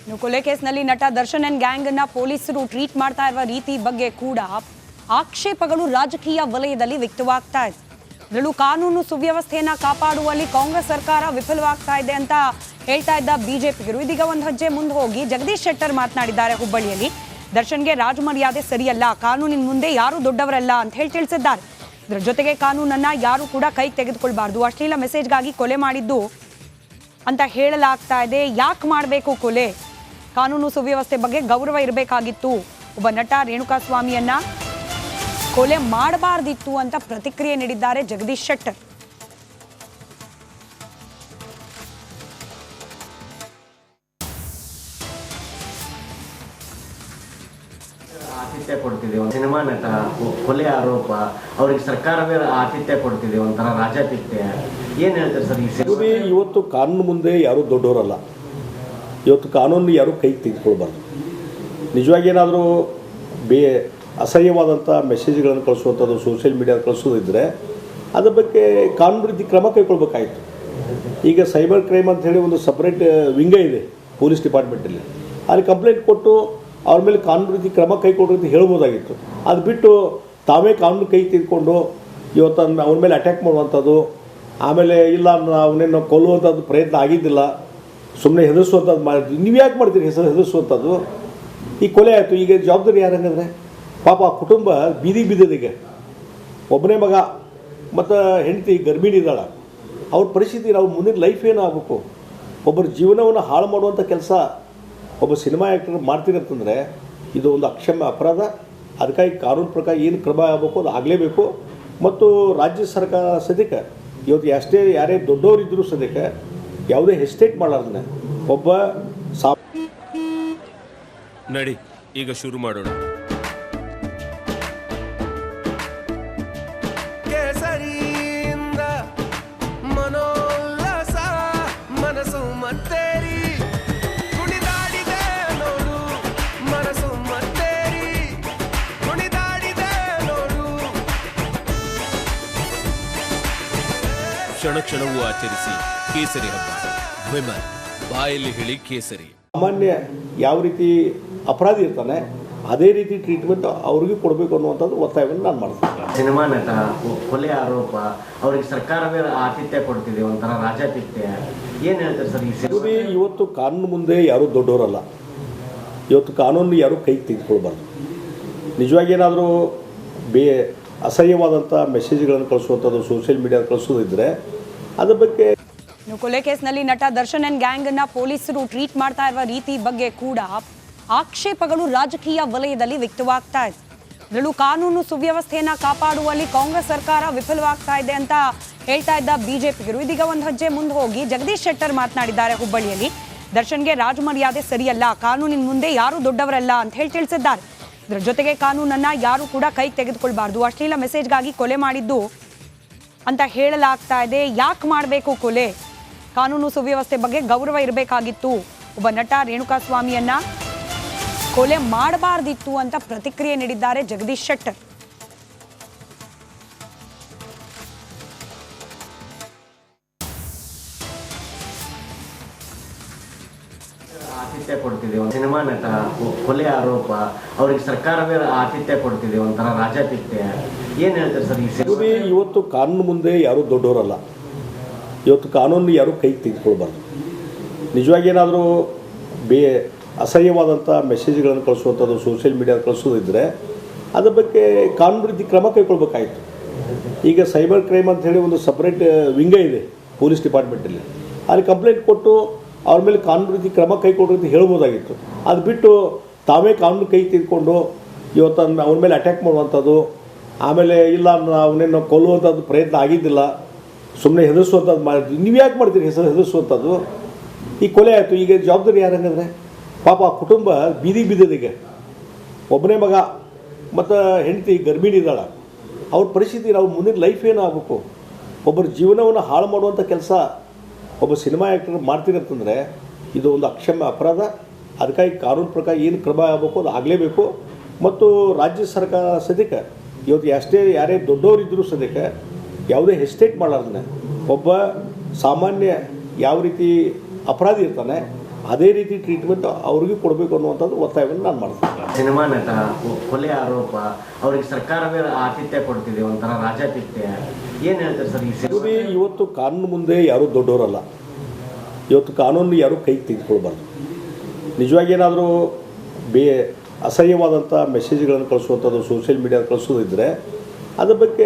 ಕೊಲೆ ಕೇಸ್ನಲ್ಲಿ ನಟ ದರ್ಶನ್ ಅಂಡ್ ಗ್ಯಾಂಗ್ ಅನ್ನ ಪೊಲೀಸರು ಟ್ರೀಟ್ ಮಾಡ್ತಾ ಇರುವ ರೀತಿ ಬಗ್ಗೆ ಕೂಡ ಆಕ್ಷೇಪಗಳು ರಾಜಕೀಯ ವಲಯದಲ್ಲಿ ವ್ಯಕ್ತವಾಗ್ತಾ ಇದೆ. ಅದರಲ್ಲೂ ಕಾನೂನು ಸುವ್ಯವಸ್ಥೆಯನ್ನ ಕಾಪಾಡುವಲ್ಲಿ ಕಾಂಗ್ರೆಸ್ ಸರ್ಕಾರ ವಿಫಲವಾಗ್ತಾ ಇದೆ ಅಂತ ಹೇಳ್ತಾ ಇದ್ದ ಬಿಜೆಪಿಗರು ಇದೀಗ ಒಂದು ಹೆಜ್ಜೆ ಮುಂದೆ ಹೋಗಿ ಜಗದೀಶ್ ಶೆಟ್ಟರ್ ಮಾತನಾಡಿದ್ದಾರೆ. ಹುಬ್ಬಳ್ಳಿಯಲ್ಲಿ ದರ್ಶನ್ಗೆ ರಾಜಮರ್ಯಾದೆ ಸರಿಯಲ್ಲ, ಕಾನೂನಿನ ಮುಂದೆ ಯಾರು ದೊಡ್ಡವರಲ್ಲ ಅಂತ ಹೇಳಿ ತಿಳಿಸಿದ್ದಾರೆ. ಇದರ ಜೊತೆಗೆ ಕಾನೂನನ್ನ ಯಾರು ಕೂಡ ಕೈಗೆ ತೆಗೆದುಕೊಳ್ಬಾರ್ದು, ಅಶ್ಲೀಲ ಮೆಸೇಜ್ಗಾಗಿ ಕೊಲೆ ಮಾಡಿದ್ದು ಅಂತ ಹೇಳಲಾಗ್ತಾ ಇದೆ. ಯಾಕೆ ಮಾಡಬೇಕು ಕೊಲೆ? ಕಾನೂನು ಸುವ್ಯವಸ್ಥೆ ಬಗ್ಗೆ ಗೌರವ ಇರಬೇಕಾಗಿತ್ತು. ಒಬ್ಬ ನಟ ರೇಣುಕಾಸ್ವಾಮಿಯನ್ನ ಕೊಲೆ ಮಾಡಬಾರ್ದಿತ್ತು ಅಂತ ಪ್ರತಿಕ್ರಿಯೆ ನೀಡಿದ್ದಾರೆ ಜಗದೀಶ್ ಶೆಟ್ಟರ್. ಆತಿಥ್ಯ ಕೊಡ್ತಿದೆ. ಸಿನಿಮಾ ನಟ ಕೊಲೆ ಆರೋಪ, ಅವ್ರಿಗೆ ಸರ್ಕಾರವೇ ಆತಿಥ್ಯ ಕೊಡ್ತಿದೆ, ಒಂಥರ ರಾಜಾತಿಥ್ಯ. ಏನು ಹೇಳ್ತಾರೆ ಸರ್ ಈ ಇವತ್ತು ಕಾನೂನು ಮುಂದೆ ಯಾರೂ ದೊಡ್ಡವರಲ್ಲ. ಇವತ್ತು ಕಾನೂನು ಯಾರೂ ಕೈ ತೆಗೆದುಕೊಳ್ಬಾರ್ದು. ನಿಜವಾಗಿ ಏನಾದರೂ ಅಸಹ್ಯವಾದಂಥ ಮೆಸೇಜ್ಗಳನ್ನು ಕಳಿಸುವಂಥದ್ದು, ಸೋಷಿಯಲ್ ಮೀಡಿಯಾದ ಕಳಿಸೋದಿದ್ದರೆ ಅದ್ರ ಬಗ್ಗೆ ಕಾನೂನು ರೀತಿ ಕ್ರಮ ಕೈಗೊಳ್ಬೇಕಾಯಿತು. ಈಗ ಸೈಬರ್ ಕ್ರೈಮ್ ಅಂತ ಹೇಳಿ ಒಂದು ಸಪ್ರೇಟ್ ವಿಂಗ ಇದೆ ಪೊಲೀಸ್ ಡಿಪಾರ್ಟ್ಮೆಂಟಲ್ಲಿ. ಅಲ್ಲಿ ಕಂಪ್ಲೇಂಟ್ ಕೊಟ್ಟು ಅವ್ರ ಮೇಲೆ ಕಾನೂನು ರೀತಿ ಕ್ರಮ ಕೈಗೊಳ್ಳಿ ಅಂತ ಹೇಳ್ಬೋದಾಗಿತ್ತು. ಅದು ಬಿಟ್ಟು ತಾವೇ ಕಾನೂನು ಕೈ ತೆಗೆದುಕೊಂಡು ಇವತ್ತು ಅವ್ರ ಮೇಲೆ ಅಟ್ಯಾಕ್ ಮಾಡುವಂಥದ್ದು, ಆಮೇಲೆ ಇಲ್ಲ ಅವನೇನು ಕೊಲ್ಲುವಂಥದ್ದು ಪ್ರಯತ್ನ ಆಗಿದ್ದಿಲ್ಲ, ಸುಮ್ಮನೆ ಹೆದರಿಸುವಂಥದ್ದು ಮಾಡಿದ್ವಿ. ನೀವು ಯಾಕೆ ಮಾಡ್ತೀರಿ ಹೆದರಿಸುವಂಥದ್ದು? ಈ ಕೊಲೆ ಆಯಿತು, ಈಗ ಜವಾಬ್ದಾರಿ ಯಾರಂಗಂದರೆ ಪಾಪ ಕುಟುಂಬ ಬೀದಿಗೆ ಬಿದ್ದದೀಗ. ಒಬ್ಬನೇ ಮಗ ಮತ್ತು ಹೆಂಡತಿ ಗರ್ಭಿಣಿ ಇದ್ದಾಳೆ. ಅವ್ರ ಪರಿಸ್ಥಿತಿ, ನಾವು ಮುಂದಿನ ಲೈಫ್ ಏನು ಆಗಬೇಕು? ಒಬ್ಬರ ಜೀವನವನ್ನು ಹಾಳು ಮಾಡುವಂಥ ಕೆಲಸ ಒಬ್ಬ ಸಿನಿಮಾ ಆ್ಯಕ್ಟರ್ ಮಾಡ್ತೀನಿ ಅಂತಂದರೆ ಇದು ಒಂದು ಅಕ್ಷಮ್ಯ ಅಪರಾಧ. ಅದಕ್ಕಾಗಿ ಕಾನೂನು ಪ್ರಕಾರ ಏನು ಕ್ರಮ ಆಗಬೇಕು ಅದು ಆಗಲೇಬೇಕು. ಮತ್ತು ರಾಜ್ಯ ಸರ್ಕಾರ ಸದ್ಯಕ್ಕೆ ಇವತ್ತು ಅಷ್ಟೇ ಯಾರೇ ದೊಡ್ಡವರಿದ್ದರೂ ಸದ್ಯಕ್ಕೆ ಯಾವುದೇ ಹೆಸಿಟೇಟ್ ಮಾಡಲಾರ್ದನೆ ಒಬ್ಬ ನಡಿ ಈಗ ಶುರು ಮಾಡೋಣ. ಕೇಸರಿಯಿಂದ ಮನೋಲ್ಲಾಸ ಮನಸ್ಸು ಮತ್ತೇರಿ ಕುಣಿದಾಡಿದೆ ನೋಡು, ಮನಸ್ಸು ಮತ್ತೇರಿ ಕುಣಿದಾಡಿದೆ ನೋಡು. ಕ್ಷಣ ಕ್ಷಣವೂ ಆಚರಿಸಿ ಕೇಸರಿ ಹಬ್ಬ. ವಿಮಲ್ ಬಾಯಲ್ಲಿ ಹೇಳಿ ಕೇಸರಿ. ಸಾಮಾನ್ಯ ಯಾವ ರೀತಿ ಅಪರಾಧಿ ಇರ್ತಾನೆ ಅದೇ ರೀತಿ ಟ್ರೀಟ್ಮೆಂಟ್ ಅವ್ರಿಗೂ ಕೊಡಬೇಕು ಅನ್ನುವಂಥದ್ದು ಒತ್ತಾಯವನ್ನು ನಾನು ಮಾಡ್ತೀನಿ. ಸಿನಿಮಾ ನಟ ಕೊಲೆ ಆರೋಪ, ಅವ್ರಿಗೆ ಸರ್ಕಾರವೇ ಆತಿಥ್ಯ ಕೊಡ್ತಿದೆ, ಒಂಥರ ರಾಜಾತಿಥ್ಯ. ಏನು ಹೇಳ್ತಾರೆ ಸರ್ ಈ ಇವತ್ತು ಕಾನೂನು ಮುಂದೆ ಯಾರೂ ದೊಡ್ಡವರಲ್ಲ. ಇವತ್ತು ಕಾನೂನು ಯಾರೂ ಕೈಗೆ ತೆಗೆದುಕೊಳ್ಬಾರ್ದು. ನಿಜವಾಗಿ ಏನಾದರೂ ಅಸಹ್ಯವಾದಂಥ ಮೆಸೇಜ್ಗಳನ್ನು ಕಳಿಸುವಂಥದ್ದು, ಸೋಷಿಯಲ್ ಮೀಡಿಯಾದ ಕಳಿಸೋದಿದ್ದರೆ ಅದ್ರ ಬಗ್ಗೆ ಕೊಲೆ ಕೇಸ್ನಲ್ಲಿ ನಟ ದರ್ಶನ್ ಅಂಡ್ ಗ್ಯಾಂಗ್ ಅನ್ನ ಪೊಲೀಸರು ಟ್ರೀಟ್ ಮಾಡ್ತಾ ಇರುವ ರೀತಿ ಬಗ್ಗೆ ಕೂಡ ಆಕ್ಷೇಪಗಳು ರಾಜಕೀಯ ವಲಯದಲ್ಲಿ ವ್ಯಕ್ತವಾಗ್ತಾ ಇದೆ. ಅದರಲ್ಲೂ ಕಾನೂನು ಸುವ್ಯವಸ್ಥೆಯನ್ನ ಕಾಪಾಡುವಲ್ಲಿ ಕಾಂಗ್ರೆಸ್ ಸರ್ಕಾರ ವಿಫಲವಾಗ್ತಾ ಇದೆ ಅಂತ ಹೇಳ್ತಾ ಇದ್ದ ಬಿಜೆಪಿಗರು ಇದೀಗ ಒಂದು ಹೆಜ್ಜೆ ಮುಂದೆ ಹೋಗಿ ಜಗದೀಶ್ ಶೆಟ್ಟರ್ ಮಾತನಾಡಿದ್ದಾರೆ. ಹುಬ್ಬಳ್ಳಿಯಲ್ಲಿ ದರ್ಶನ್ಗೆ ರಾಜಮರ್ಯಾದೆ ಸರಿಯಲ್ಲ, ಕಾನೂನಿನ ಮುಂದೆ ಯಾರು ದೊಡ್ಡವರಲ್ಲ ಅಂತ ಹೇಳಿ ತಿಳಿಸಿದ್ದಾರೆ. ಇದರ ಜೊತೆಗೆ ಕಾನೂನನ್ನ ಯಾರು ಕೂಡ ಕೈಗೆ ತೆಗೆದುಕೊಳ್ಬಾರ್ದು, ಅಶ್ಲೀಲ ಮೆಸೇಜ್ಗಾಗಿ ಕೊಲೆ ಮಾಡಿದ್ದು ಅಂತ ಹೇಳಲಾಗ್ತಾ ಇದೆ. ಯಾಕೆ ಮಾಡಬೇಕು ಕೊಲೆ? ಕಾನೂನು ಸುವ್ಯವಸ್ಥೆ ಬಗ್ಗೆ ಗೌರವ ಇರಬೇಕಾಗಿತ್ತು. ಒಬ್ಬ ನಟ ರೇಣುಕಾಸ್ವಾಮಿಯನ್ನ ಕೊಲೆ ಮಾಡಬಾರ್ದಿತ್ತು ಅಂತ ಪ್ರತಿಕ್ರಿಯೆ ನೀಡಿದ್ದಾರೆ ಜಗದೀಶ್ ಶೆಟ್ಟರ್. ಆತಿಥ್ಯ ಕೊಡ್ತಿದೆ. ಸಿನಿಮಾ ನಟ ಕೊಲೆ ಆರೋಪ, ಅವ್ರಿಗೆ ಸರ್ಕಾರವೇ ಆತಿಥ್ಯ ಕೊಡ್ತಿದೆ, ಒಂಥರ ರಾಜಾತಿಥ್ಯ. ಏನು ಹೇಳ್ತಾರೆ ಸರ್ ಈ ಇವತ್ತು ಕಾನೂನು ಮುಂದೆ ಯಾರೂ ದೊಡ್ಡವರಲ್ಲ. ಇವತ್ತು ಕಾನೂನು ಯಾರೂ ಕೈಗೆ ತೆಗೆದುಕೊಳ್ಬಾರ್ದು. ನಿಜವಾಗಿ ಏನಾದರೂ ಅಸಹ್ಯವಾದಂಥ ಮೆಸೇಜ್ಗಳನ್ನು ಕಳಿಸುವಂಥದ್ದು, ಸೋಷಿಯಲ್ ಮೀಡಿಯಾದ ಕಳಿಸೋದಿದ್ದರೆ ಅದ್ರ ಬಗ್ಗೆ ಕಾನೂನು ರೀತಿ ಕ್ರಮ ಕೈಗೊಳ್ಬೇಕಾಯಿತು. ಈಗ ಸೈಬರ್ ಕ್ರೈಮ್ ಅಂತ ಹೇಳಿ ಒಂದು ಸಪ್ರೇಟ್ ವಿಂಗ ಇದೆ ಪೊಲೀಸ್ ಡಿಪಾರ್ಟ್ಮೆಂಟಲ್ಲಿ. ಅಲ್ಲಿ ಕಂಪ್ಲೇಂಟ್ ಕೊಟ್ಟು ಅವ್ರ ಮೇಲೆ ಕಾನೂನು ರೀತಿ ಕ್ರಮ ಕೈಗೊಳ್ಳಿ ಅಂತ ಹೇಳ್ಬೋದಾಗಿತ್ತು. ಅದು ಬಿಟ್ಟು ತಾವೇ ಕಾನೂನು ಕೈ ತೆಗೆದುಕೊಂಡು ಇವತ್ತು ಅವ್ರ ಮೇಲೆ ಅಟ್ಯಾಕ್ ಮಾಡುವಂಥದ್ದು, ಆಮೇಲೆ ಇಲ್ಲ ಅವನೇನು ಕೊಲ್ಲುವಂಥದ್ದು ಪ್ರಯತ್ನ ಆಗಿದ್ದಿಲ್ಲ, ಸುಮ್ಮನೆ ಹೆದರಿಸುವಂಥದ್ದು ಮಾಡಿದ್ವಿ. ನೀವು ಯಾಕೆ ಮಾಡ್ತೀರಿ ಹೆದರಿಸುವಂಥದ್ದು? ಈ ಕೊಲೆ ಆಯಿತು, ಈಗ ಜವಾಬ್ದಾರಿ ಯಾರಂಗಂದರೆ ಪಾಪ ಕುಟುಂಬ ಬೀದಿಗೆ ಬಿದ್ದದೀಗ. ಒಬ್ಬನೇ ಮಗ ಮತ್ತು ಹೆಂಡತಿ ಗರ್ಭಿಣಿ ಇದ್ದಾಳೆ. ಅವ್ರ ಪರಿಸ್ಥಿತಿ, ನಾವು ಮುಂದಿನ ಲೈಫ್ ಏನು ಆಗಬೇಕು? ಒಬ್ಬರ ಜೀವನವನ್ನು ಹಾಳು ಮಾಡುವಂಥ ಕೆಲಸ ಒಬ್ಬ ಸಿನಿಮಾ ಆ್ಯಕ್ಟರ್ ಮಾಡ್ತೀನಿ ಅಂತಂದರೆ ಇದು ಒಂದು ಅಕ್ಷಮ್ಯ ಅಪರಾಧ. ಅದಕ್ಕಾಗಿ ಕಾನೂನು ಪ್ರಕಾರ ಏನು ಕ್ರಮ ಆಗಬೇಕು ಅದು ಆಗಲೇಬೇಕು. ಮತ್ತು ರಾಜ್ಯ ಸರ್ಕಾರ ಸದ್ಯಕ್ಕೆ ಇವತ್ತು ಅಷ್ಟೇ ಯಾರೇ ದೊಡ್ಡವರಿದ್ದರೂ ಸದ್ಯಕ್ಕೆ ಯಾವುದೇ ಹೆಸಿಟೇಟ್ ಮಾಡಲಾರ್ದನೆ ಒಬ್ಬ ಸಾಮಾನ್ಯ ಯಾವ ರೀತಿ ಅಪರಾಧಿ ಇರ್ತಾನೆ ಅದೇ ರೀತಿ ಟ್ರೀಟ್ಮೆಂಟ್ ಅವ್ರಿಗೂ ಕೊಡಬೇಕು ಅನ್ನುವಂಥದ್ದು ಒತ್ತಾಯವನ್ನು ನಾನು ಮಾಡ್ತೀನಿ. ಸಿನಿಮಾ ನಟ ಕೊಲೆ ಆರೋಪ ಅವ್ರಿಗೆ ಸರ್ಕಾರವೇ ಆತಿಥ್ಯ ಕೊಡ್ತಿದೆ, ಒಂಥರ ರಾಜಾತಿಥ್ಯ. ಏನು ಹೇಳ್ತಾರೆ ಸರ್ ಈ ನೋಡಿ, ಇವತ್ತು ಕಾನೂನು ಮುಂದೆ ಯಾರೂ ದೊಡ್ಡವರಲ್ಲ. ಇವತ್ತು ಕಾನೂನು ಯಾರೂ ಕೈಗೆ ತೆಗೆದುಕೊಳ್ಬಾರ್ದು. ನಿಜವಾಗಿ ಏನಾದರೂ ಅಸಹ್ಯವಾದಂಥ ಮೆಸೇಜ್ಗಳನ್ನು ಕಳಿಸುವಂಥದ್ದು ಸೋಷಿಯಲ್ ಮೀಡಿಯಾ ಕಳಿಸೋದಿದ್ದರೆ ಅದ್ರ ಬಗ್ಗೆ